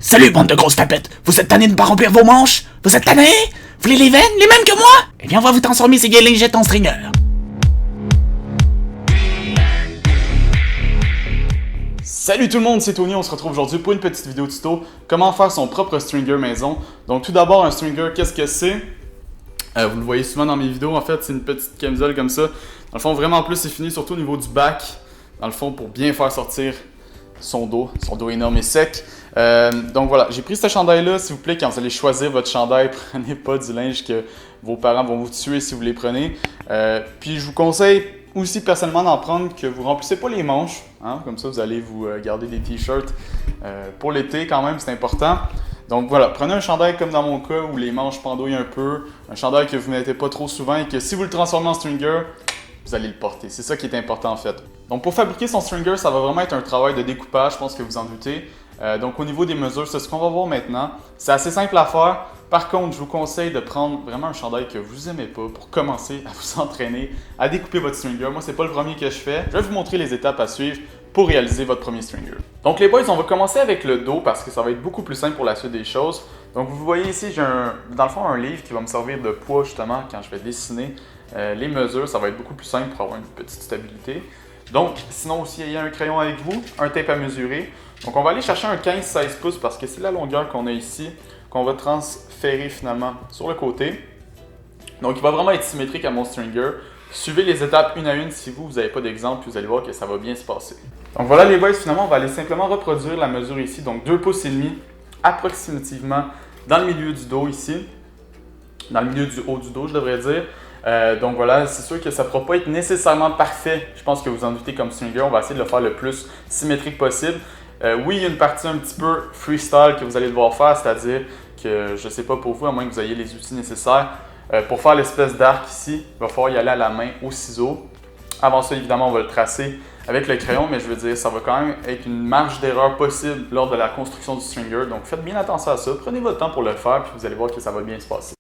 Salut bande de grosses tapettes! Vous êtes tannés de ne pas remplir vos manches? Vous êtes tannés? Vous voulez les veines, les mêmes que moi? Eh bien on va vous transformer ces gay lingettes en stringer. Salut tout le monde, c'est Tony, on se retrouve aujourd'hui pour une petite vidéo tuto comment faire son propre stringer maison. Donc tout d'abord un stringer, qu'est-ce que c'est? Vous le voyez souvent dans mes vidéos, en fait c'est une petite camisole comme ça. Dans le fond vraiment en plus c'est fini surtout au niveau du bac, dans le fond pour bien faire sortir son dos énorme et sec. Donc voilà, j'ai pris ce chandail là, s'il vous plaît quand vous allez choisir votre chandail, prenez pas du linge que vos parents vont vous tuer si vous les prenez. Puis je vous conseille aussi personnellement d'en prendre que vous remplissez pas les manches, hein, comme ça vous allez vous garder des t-shirts pour l'été quand même, c'est important. Donc voilà, prenez un chandail comme dans mon cas où les manches pendouillent un peu, un chandail que vous ne mettez pas trop souvent et que si vous le transformez en stringer, vous allez le porter. C'est ça qui est important en fait. Donc pour fabriquer son stringer, ça va vraiment être un travail de découpage, je pense que vous en doutez. Donc au niveau des mesures, c'est ce qu'on va voir maintenant. C'est assez simple à faire. Par contre, je vous conseille de prendre vraiment un chandail que vous n'aimez pas pour commencer à vous entraîner à découper votre stringer. Moi, c'est pas le premier que je fais. Je vais vous montrer les étapes à suivre pour réaliser votre premier stringer. Donc les boys, on va commencer avec le dos parce que ça va être beaucoup plus simple pour la suite des choses. Donc vous voyez ici, j'ai dans le fond un livre qui va me servir de poids justement quand je vais dessiner les mesures. Ça va être beaucoup plus simple pour avoir une petite stabilité. Donc sinon aussi, il y a un crayon avec vous, un tape à mesurer. Donc on va aller chercher un 15-16 pouces parce que c'est la longueur qu'on a ici qu'on va transférer finalement sur le côté. Donc il va vraiment être symétrique à mon stringer. Suivez les étapes une à une si vous n'avez pas d'exemple, puis vous allez voir que ça va bien se passer. Donc voilà les boys, finalement on va aller simplement reproduire la mesure ici, donc 2 pouces et demi approximativement dans le milieu du dos ici, dans le milieu du haut du dos je devrais dire. Donc voilà, c'est sûr que ça ne pourra pas être nécessairement parfait, je pense que vous en doutez comme stringer, on va essayer de le faire le plus symétrique possible. Oui, il y a une partie un petit peu freestyle que vous allez devoir faire, c'est-à-dire que je ne sais pas pour vous, à moins que vous ayez les outils nécessaires. Pour faire l'espèce d'arc ici, il va falloir y aller à la main au ciseau. Avant ça, évidemment, on va le tracer avec le crayon, mais je veux dire, ça va quand même être une marge d'erreur possible lors de la construction du stringer. Donc faites bien attention à ça, prenez votre temps pour le faire, puis vous allez voir que ça va bien se passer.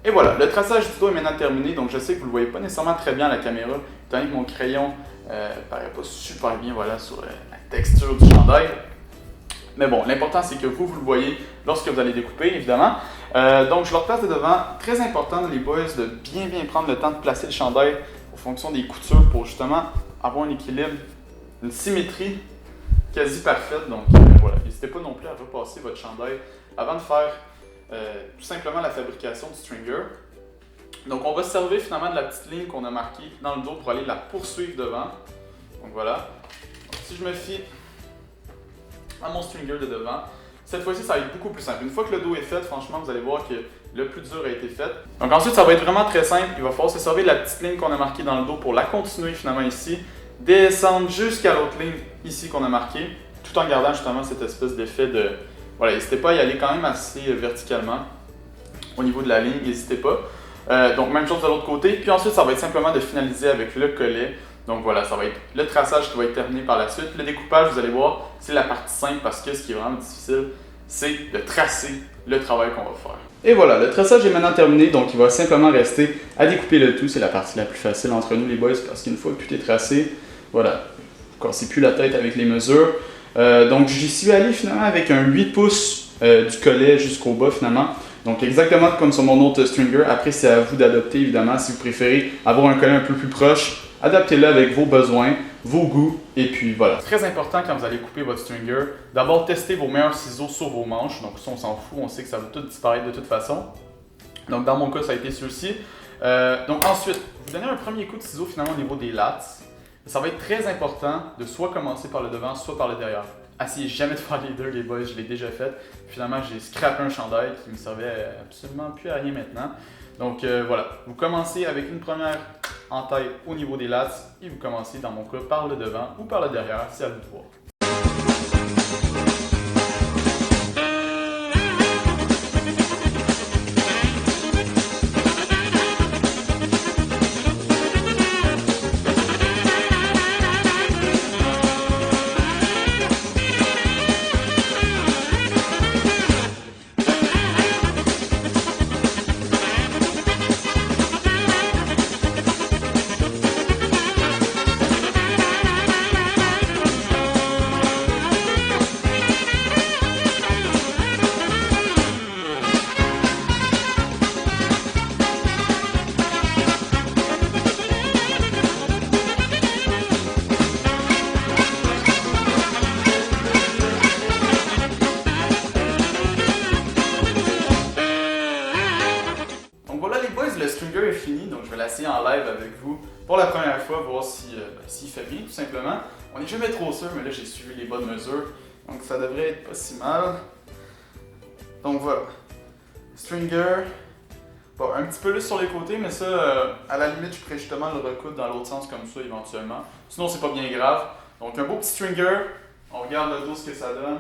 Et voilà, le traçage du dos est maintenant terminé, donc je sais que vous ne le voyez pas nécessairement très bien à la caméra, étant donné que mon crayon ne paraît pas super bien voilà, sur la texture du chandail. Mais bon, l'important c'est que vous le voyez lorsque vous allez découper, évidemment. Donc je le replace de devant. Très important les boys de bien prendre le temps de placer le chandail en fonction des coutures pour justement avoir un équilibre, une symétrie quasi parfaite. Donc voilà, n'hésitez pas non plus à repasser votre chandail avant de faire tout simplement la fabrication du stringer. Donc on va se servir finalement de la petite ligne qu'on a marquée dans le dos pour aller la poursuivre devant. Donc voilà. Donc, si je me fie à mon stringer de devant, cette fois-ci ça va être beaucoup plus simple. Une fois que le dos est fait, franchement vous allez voir que le plus dur a été fait. Donc ensuite ça va être vraiment très simple. Il va falloir se servir de la petite ligne qu'on a marquée dans le dos pour la continuer finalement ici. Descendre jusqu'à l'autre ligne ici qu'on a marquée, tout en gardant justement cette espèce d'effet de... Voilà, n'hésitez pas à y aller quand même assez verticalement au niveau de la ligne, n'hésitez pas. Donc même chose de l'autre côté, puis ensuite ça va être simplement de finaliser avec le collet. Donc voilà, ça va être le traçage qui va être terminé par la suite. Le découpage, vous allez voir, c'est la partie simple parce que ce qui est vraiment difficile, c'est de tracer le travail qu'on va faire. Et voilà, le traçage est maintenant terminé, donc il va simplement rester à découper le tout. C'est la partie la plus facile entre nous les boys parce qu'une fois que tout est tracé, voilà, vous ne cassez plus la tête avec les mesures. Donc j'y suis allé finalement avec un 8 pouces du collet jusqu'au bas finalement. Donc exactement comme sur mon autre stringer. Après c'est à vous d'adopter évidemment si vous préférez avoir un collet un peu plus proche. Adaptez-le avec vos besoins, vos goûts et puis voilà. Très important quand vous allez couper votre stringer, d'abord testez vos meilleurs ciseaux sur vos manches. Donc ça on s'en fout, on sait que ça va tout disparaître de toute façon. Donc dans mon cas ça a été ceux-ci. Donc ensuite, vous donnez un premier coup de ciseau finalement au niveau des lattes. Ça va être très important de soit commencer par le devant, soit par le derrière. Essayez jamais de faire les deux, les boys, je l'ai déjà fait. Finalement, j'ai scrappé un chandail qui me servait absolument plus à rien maintenant. Donc voilà, vous commencez avec une première entaille au niveau des lattes et vous commencez dans mon cas par le devant ou par le derrière, c'est à vous de voir. est fini, donc je vais l'essayer en live avec vous pour la première fois, voir s'il fait bien tout simplement. On n'est jamais trop sûr, mais là j'ai suivi les bonnes mesures, donc ça devrait être pas si mal. Donc voilà, stringer, bon, un petit peu lisse sur les côtés, mais ça, à la limite, je pourrais justement le recoudre dans l'autre sens comme ça éventuellement. Sinon, c'est pas bien grave. Donc un beau petit stringer, on regarde le dos ce que ça donne.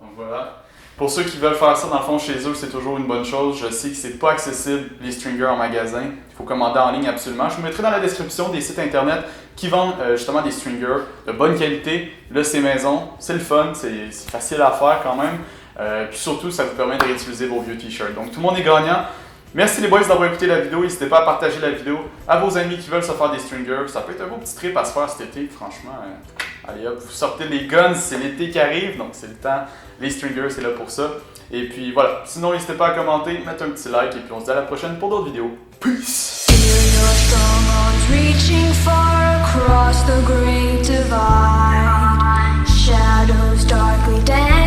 Donc voilà. Pour ceux qui veulent faire ça dans le fond chez eux, c'est toujours une bonne chose. Je sais que c'est pas accessible les stringers en magasin. Il faut commander en ligne absolument. Je vous mettrai dans la description des sites internet qui vendent justement des stringers de bonne qualité. Là, c'est maison, c'est le fun, c'est facile à faire quand même. Puis surtout, ça vous permet de réutiliser vos vieux t-shirts. Donc tout le monde est gagnant. Merci les boys d'avoir écouté la vidéo. N'hésitez pas à partager la vidéo à vos amis qui veulent se faire des stringers. Ça peut être un beau petit trip à se faire cet été, franchement. Allez hop, vous sortez les guns, c'est l'été qui arrive, donc c'est le temps. Les stringers, c'est là pour ça. Et puis voilà. Sinon, n'hésitez pas à commenter, mettre un petit like et puis on se dit à la prochaine pour d'autres vidéos. Peace! Shadows darkly dancing.